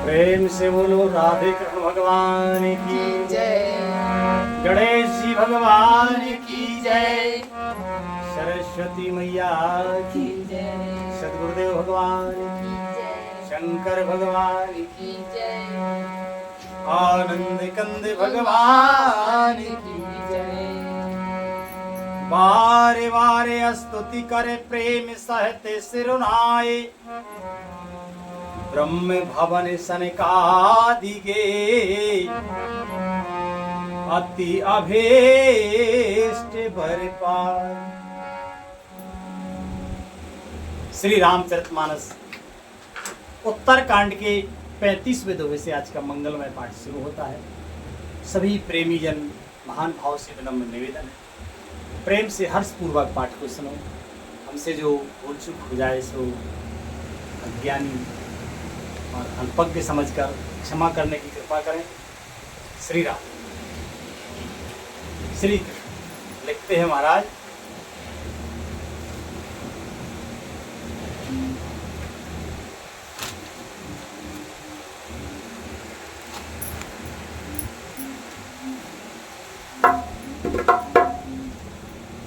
प्रेम से बोलो राधे कृष्ण भगवान की जय। गणेश जी भगवान की जय। सरस्वती मैया की जय। सदगुरुदेव भगवान की जय। शंकर भगवान की जय। आनंद कंद भगवान की जय। बारे बारे स्तुति करे प्रेम सहते सिरुनाए ब्रह्म भवन सनकादिगे अति अभीष्ट भर पाए। श्री रामचरितमानस उत्तरकांड के 35वें दोहे से आज का मंगलमय पाठ शुरू होता है। सभी प्रेमी जन महान भाव से विनम्र निवेदन है, प्रेम से हर्षपूर्वक पाठ को सुनो। हमसे जो भूल चूक हो जाए सो अज्ञानी और अल्पज्ञ समझकर क्षमा करने की कृपा करें। श्री राम। श्री कृष्ण लिखते हैं महाराज,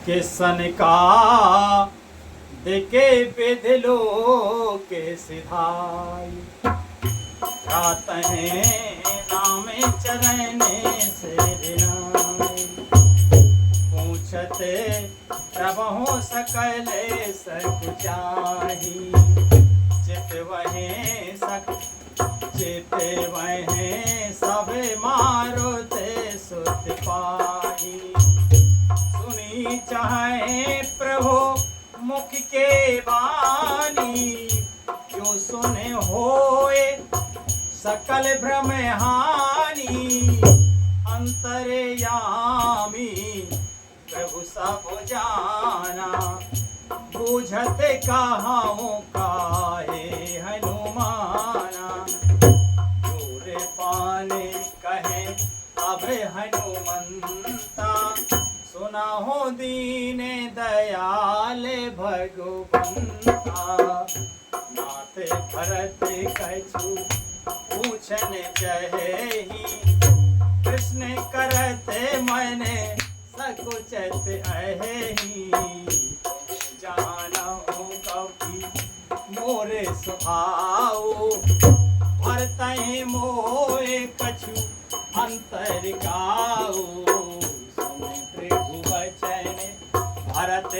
के सन का देके बेदलो के सिधाई रात है नाम चरण से रिनाई पूछते प्रभु सकल सकुचाही चित वहे सक चित वहे सब मारुते सुत पाही सुनी चाहे प्रभु मुख के वाणी जो सुने होए सकल भ्रम हानि अंतर्यामी प्रभु सब जाना बूझत कहाऊं काहे हनुमाना जोर पाने कहे अब हनुमंता सुना हो दीन दयाल भगवंता नाथ भरत कछु पूछन चहेहि कृष्ण करते मैंने सकुचत अहेहि जानहु कभी मोरे स्वभाव भरतहि मोए कछु अंतर गाओ भरत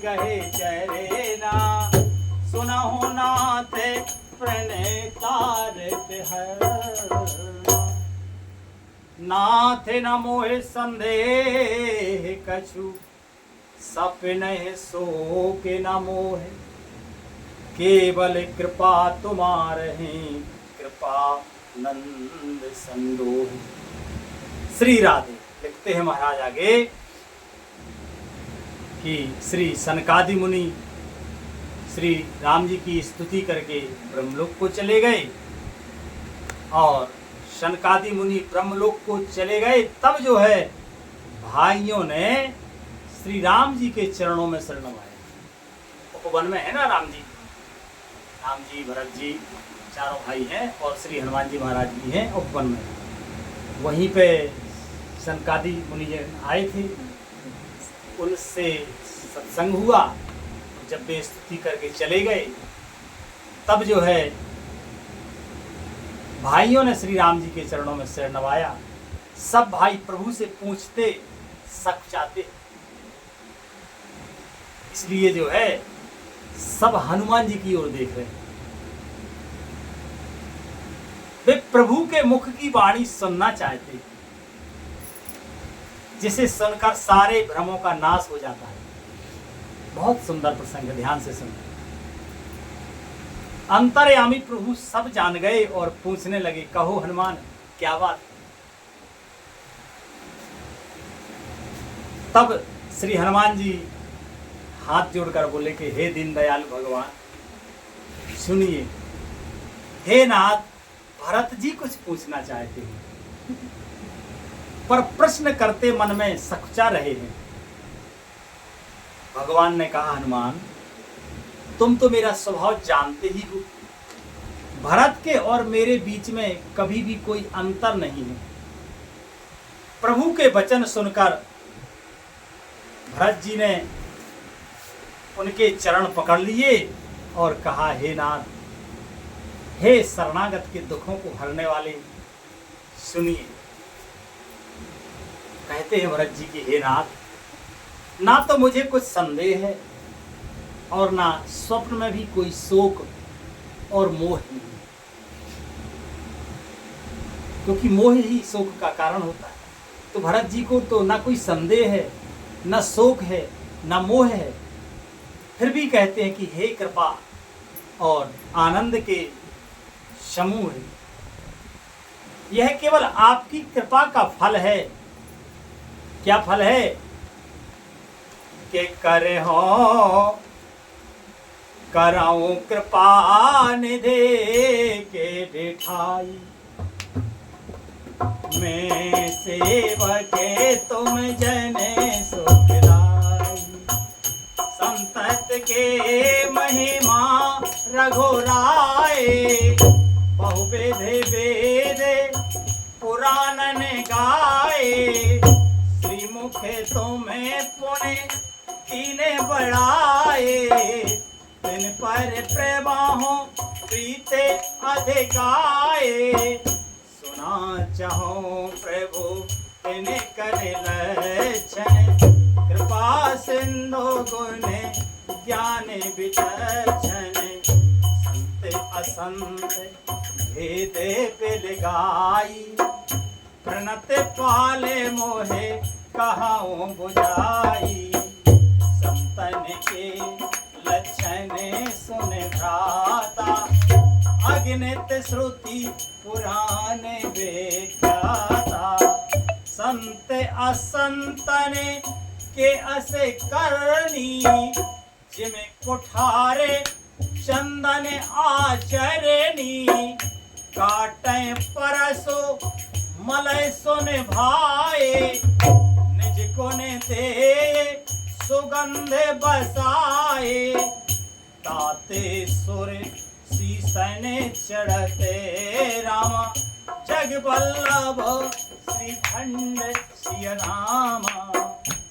गहे चरेना सुनहु नाथ प्रणेतारत है नाथ न मोह संदेह कछु सपने सो के न मोह केवल कृपा तुम्हारे कृपा नंद संदोह। श्री राधे लिखते हैं महाराज आगे कि श्री सनकादि मुनि श्री राम जी की स्तुति करके ब्रह्मलोक को चले गए और सनकादि मुनि ब्रह्मलोक को चले गए। तब जो है भाइयों ने श्री राम जी के चरणों में शरण नवाया। उपवन में है ना राम जी भरत जी चारों भाई हैं और श्री हनुमान जी महाराज भी हैं उपवन में। वहीं पे सनकादि मुनि आए थे, उनसे सत्संग हुआ। जब वे स्तुति करके चले गए तब जो है भाइयों ने श्री राम जी के चरणों में सिर नवाया। सब भाई प्रभु से पूछते सकुचाते, इसलिए जो है सब हनुमान जी की ओर देख रहे हैं। वे प्रभु के मुख की वाणी सुनना चाहते, जिसे सुनकर सारे भ्रमों का नाश हो जाता है। बहुत सुंदर प्रसंग है, ध्यान से सुनो। अंतर्यामी प्रभु सब जान गए और पूछने लगे, कहो हनुमान क्या बात। तब श्री हनुमान जी हाथ जोड़कर बोले कि हे दीन दयाल भगवान सुनिए, हे नाथ भरत जी कुछ पूछना चाहते हैं पर प्रश्न करते मन में सकुचा रहे हैं। भगवान ने कहा, हनुमान तुम तो मेरा स्वभाव जानते ही हो, भरत के और मेरे बीच में कभी भी कोई अंतर नहीं है। प्रभु के वचन सुनकर भरत जी ने उनके चरण पकड़ लिए और कहा, हे नाथ, हे शरणागत के दुखों को हरने वाले, सुनिए। कहते हैं भरत जी कि हे नाथ, ना तो मुझे कुछ संदेह है और ना स्वप्न में भी कोई शोक और मोह नहीं, क्योंकि मोह ही शोक का कारण होता है। तो भरत जी को तो ना कोई संदेह है, ना शोक है, ना मोह है, फिर भी कहते हैं कि हे कृपा और आनंद के समूह, यह केवल आपकी कृपा का फल है। क्या फल है? कि करे हो कराऊं कृपा निधे के बिठाई, मैं सेवक तुम जने सुखदाई। संतत के महिमा रघुराए, बहुविध वेद पुराण गाए। श्रीमुख तुम्हें पुण्य कीने बढ़ाए, तिन पर प्रवाहों प्रीते अधिकाए। सुना चाहो प्रभु तिन करे लक्षण, कृपा सिंधु गुण ज्ञान विचक्षण। संत असंत भेद पिलगाई, प्रणत पाले मोहे कहाऊं बुझाई। संतन के लक्षण सुन भ्राता, अगणित श्रुति पुराण व्याख्याता। संत असंतन के असे करनी, जिमे कुठारे चंदन आचरणी। काटे परसो मलय सुन भाए, निज गुण दे सुगंध बसाए। ताते सुर सीसन चढ़ते रामा, जग बल्लभ श्रीखंड सिय रामा।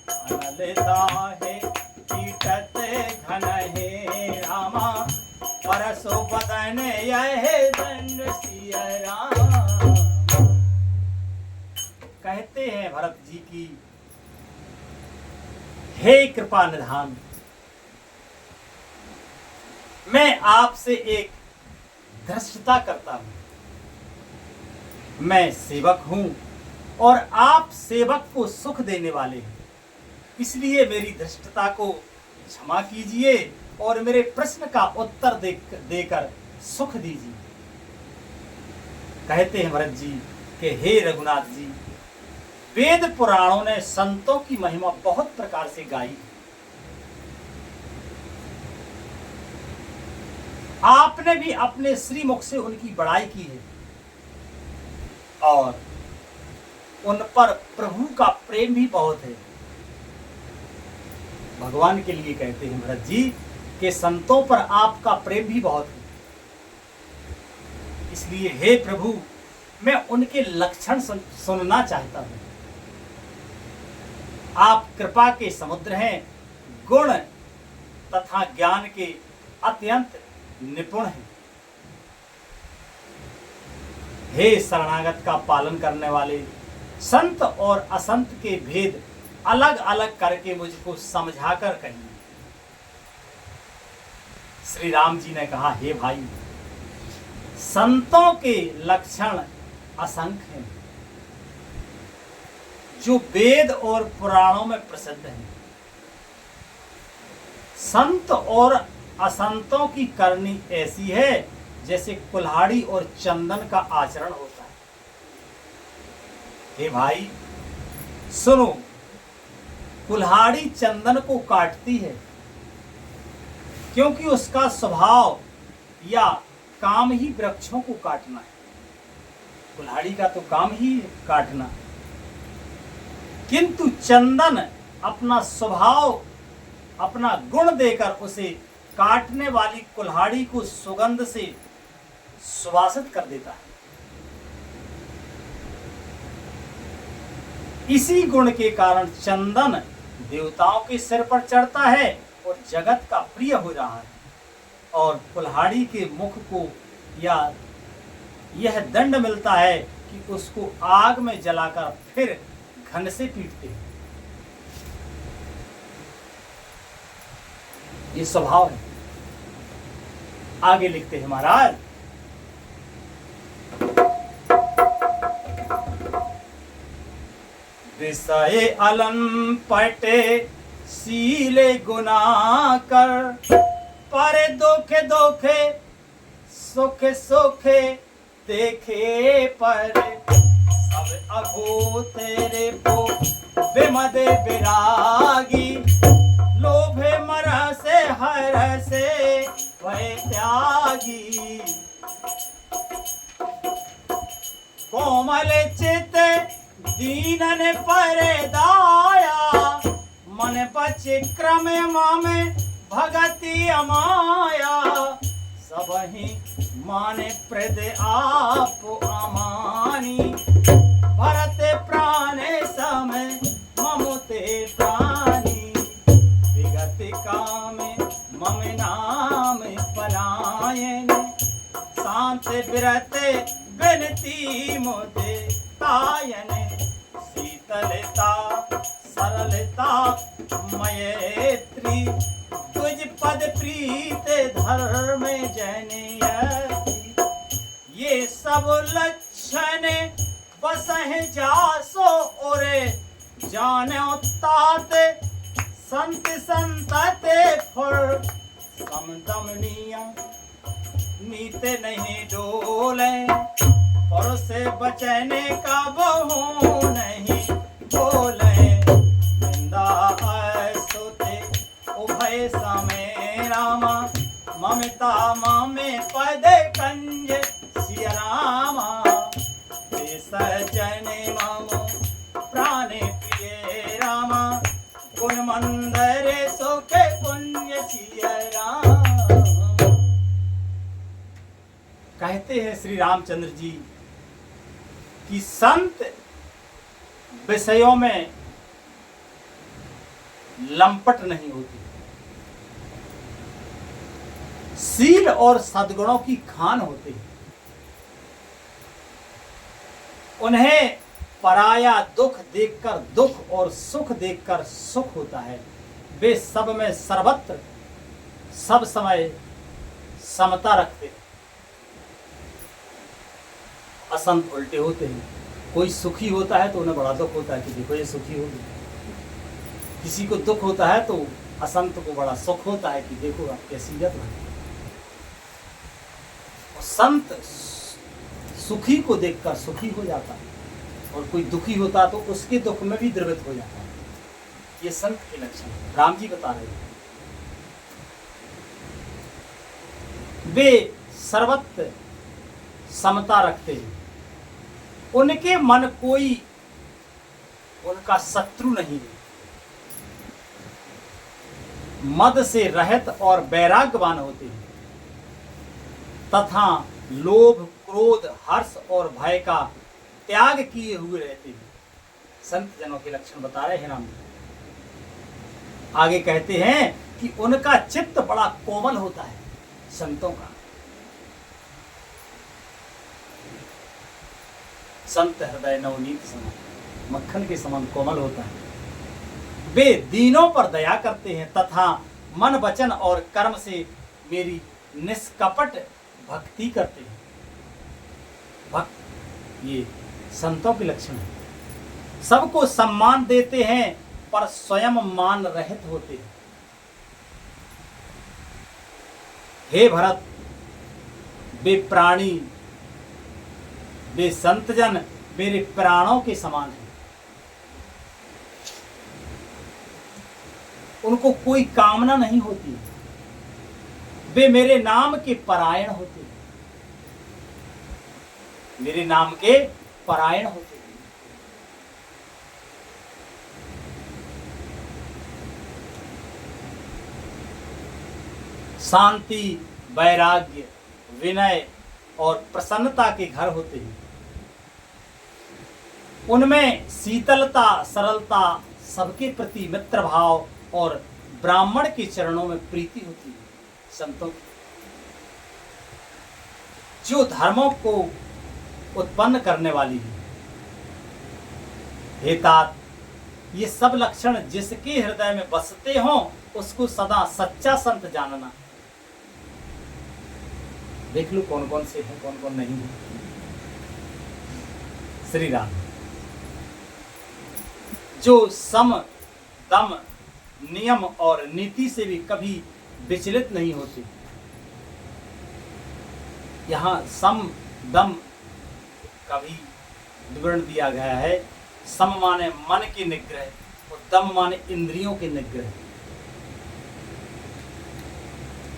अनलता है पीटत घन हे रामा, परसो बदन यह दंड सिय रामा। कहते हैं भरत जी की, हे कृपा निधान, मैं आपसे एक धृष्टता करता हूं। मैं सेवक हूं और आप सेवक को सुख देने वाले हैं, इसलिए मेरी धृष्टता को क्षमा कीजिए और मेरे प्रश्न का उत्तर देकर सुख दीजिए। कहते हैं भरत जी कि हे रघुनाथ जी, वेद पुराणों ने संतों की महिमा बहुत प्रकार से गाई। आपने भी अपने श्रीमुख से उनकी बड़ाई की है और उन पर प्रभु का प्रेम भी बहुत है। भगवान के लिए कहते हैं भरत जी कि संतों पर आपका प्रेम भी बहुत है, इसलिए हे प्रभु, मैं उनके लक्षण सुनना चाहता हूं। आप कृपा के समुद्र हैं, गुण तथा ज्ञान के अत्यंत निपुण हैं। हे शरणागत का पालन करने वाले, संत और असंत के भेद अलग अलग करके मुझको समझाकर कहिए। श्री राम जी ने कहा, हे भाई, संतों के लक्षण असंख्य हैं, जो वेद और पुराणों में प्रसिद्ध हैं। संत और असंतों की करनी ऐसी है जैसे कुल्हाड़ी और चंदन का आचरण होता है। हे भाई सुनो, कुल्हाड़ी चंदन को काटती है क्योंकि उसका स्वभाव या काम ही वृक्षों को काटना है। कुल्हाड़ी का तो काम ही है काटना, किंतु चंदन अपना स्वभाव, अपना गुण देकर उसे काटने वाली कुल्हाड़ी को सुगंध से सुवासित कर देता है। इसी गुण के कारण चंदन देवताओं के सिर पर चढ़ता है और जगत का प्रिय हो रहा है, और कुल्हाड़ी के मुख को या यह दंड मिलता है कि उसको आग में जलाकर फिर घन से पीटते हैं। ये स्वभाव है। आगे लिखते हैं महाराज, विषय अलंपटे सीले गुना कर, पर दोखे दोखे सुखे सुखे देखे पर, सब अघो तेरे को विमदे विरागी, लोभे मर से हर से वह त्यागी। कोमल चित दीनन पर दाया, मन बचे क्रम मामे भगति अमाया, सबहि माने प्रद आप अमानी, भरते प्राणे समय ममुते प्राणी, विगत काम मम नाम पलायन, शांत विरत विनती मुझे तायन, शीतलता सरलता मैत्री, तुझ पद प्रीत धर्म जनयति, ये सब लक्षण बसह जासो ओरे, जानो तात संत संतते फुर, समदमनिया नीत नहीं डोले, और से बचने का बहु नहीं बोले, निंदा स्तुति उभय समय रामा, ममता ममे पद कंज सिय रामा, सजन मम प्राण प्रिय रामा, गुण मंदर सुख पुण्य सिय राम। कहते हैं श्री रामचंद्र जी कि संत विषयों में लंपट नहीं होती, सील और सद्गुणों की खान होती है। उन्हें पराया दुख देखकर दुख और सुख देखकर सुख होता है। वे सब में सर्वत्र सब समय समता रखते हैं। असंत उल्टे होते हैं। कोई सुखी होता है तो उन्हें बड़ा दुख होता है कि देखो ये सुखी हो गई। किसी को दुख होता है तो असंत को बड़ा सुख होता है कि देखो आप कैसी गत है। संत सुखी को देखकर सुखी हो जाता है और कोई दुखी होता तो उसके दुख में भी द्रवित हो जाता है। ये संत के लक्षण राम जी बता रहे हैं। वे सर्वत्र समता रखते हैं। उनके मन कोई उनका शत्रु नहीं है। मद से रहित और वैराग्यवान होते हैं तथा लोभ क्रोध हर्ष और भय का त्याग किए हुए रहते हैं। संत जनों के लक्षण बता रहे हैं राम जी। आगे कहते हैं कि उनका चित्त बड़ा कोमल होता है। संतों का संत हृदय नवनीत समान मक्खन के समान कोमल होता है। वे दीनों पर दया करते हैं तथा मन वचन और कर्म से मेरी निष्कपट भक्ति करते हैं। भक्त ये संतों के लक्षण है। सबको सम्मान देते हैं पर स्वयं मान रहित होते हैं। हे भरत, वे प्राणी वे संतजन मेरे प्राणों के समान हैं। उनको कोई कामना नहीं होती। वे मेरे नाम के परायण होते हैं। मेरे नाम के परायण होते हैं। शांति, वैराग्य, विनय, और प्रसन्नता के घर होते हैं। उनमें शीतलता, सरलता, सबके प्रति मित्र भाव और ब्राह्मण के चरणों में प्रीति होती है। संतों की जो धर्मों को उत्पन्न करने वाली है। हे तात, ये सब लक्षण जिसके हृदय में बसते हों उसको सदा सच्चा संत जानना। देख लो कौन कौन से हैं, कौन कौन नहीं है। श्री राम जो सम, दम, नियम और नीति से भी कभी विचलित नहीं होते। यहाँ सम, दम का भी विवरण दिया गया है। सम माने मन के निग्रह और दम माने इंद्रियों के निग्रह।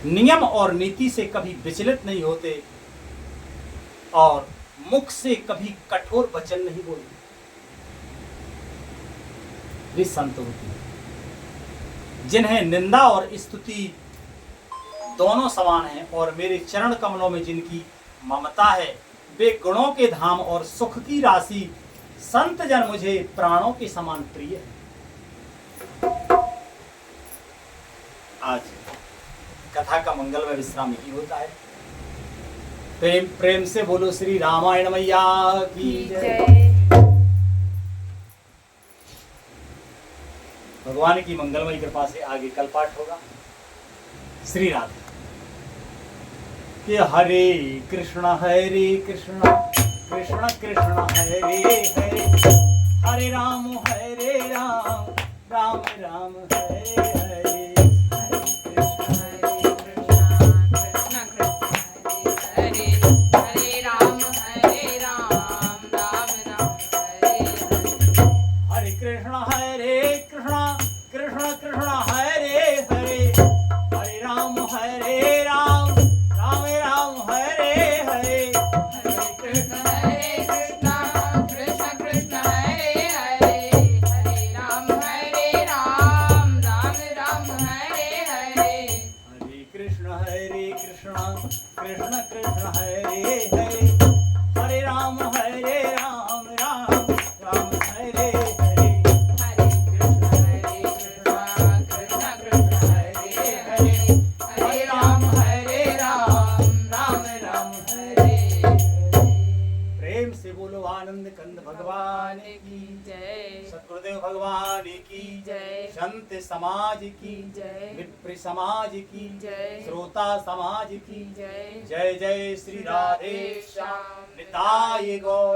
नियम और नीति से कभी विचलित नहीं होते और मुख से कभी कठोर वचन नहीं बोलते। वे संत होते हैं जिन्हें निंदा और स्तुति दोनों समान हैं और मेरे चरण कमलों में जिनकी ममता है वे गुणों के धाम और सुख की राशि संत जन मुझे प्राणों के समान प्रिय है। आज कथा का मंगलमय विश्राम यही होता है। प्रेम प्रेम से बोलो श्री रामायण मैया की जय। भगवान की मंगलमय कृपा से आगे कल पाठ होगा। श्री राधे कि हरे कृष्ण कृष्ण कृष्ण हरे हरे, हरे राम राम राम हरे हरे। समाज की जय, विप्र समाज की जय, श्रोता समाज की जय। जय जय श्री राधे श्याम निताय गौर।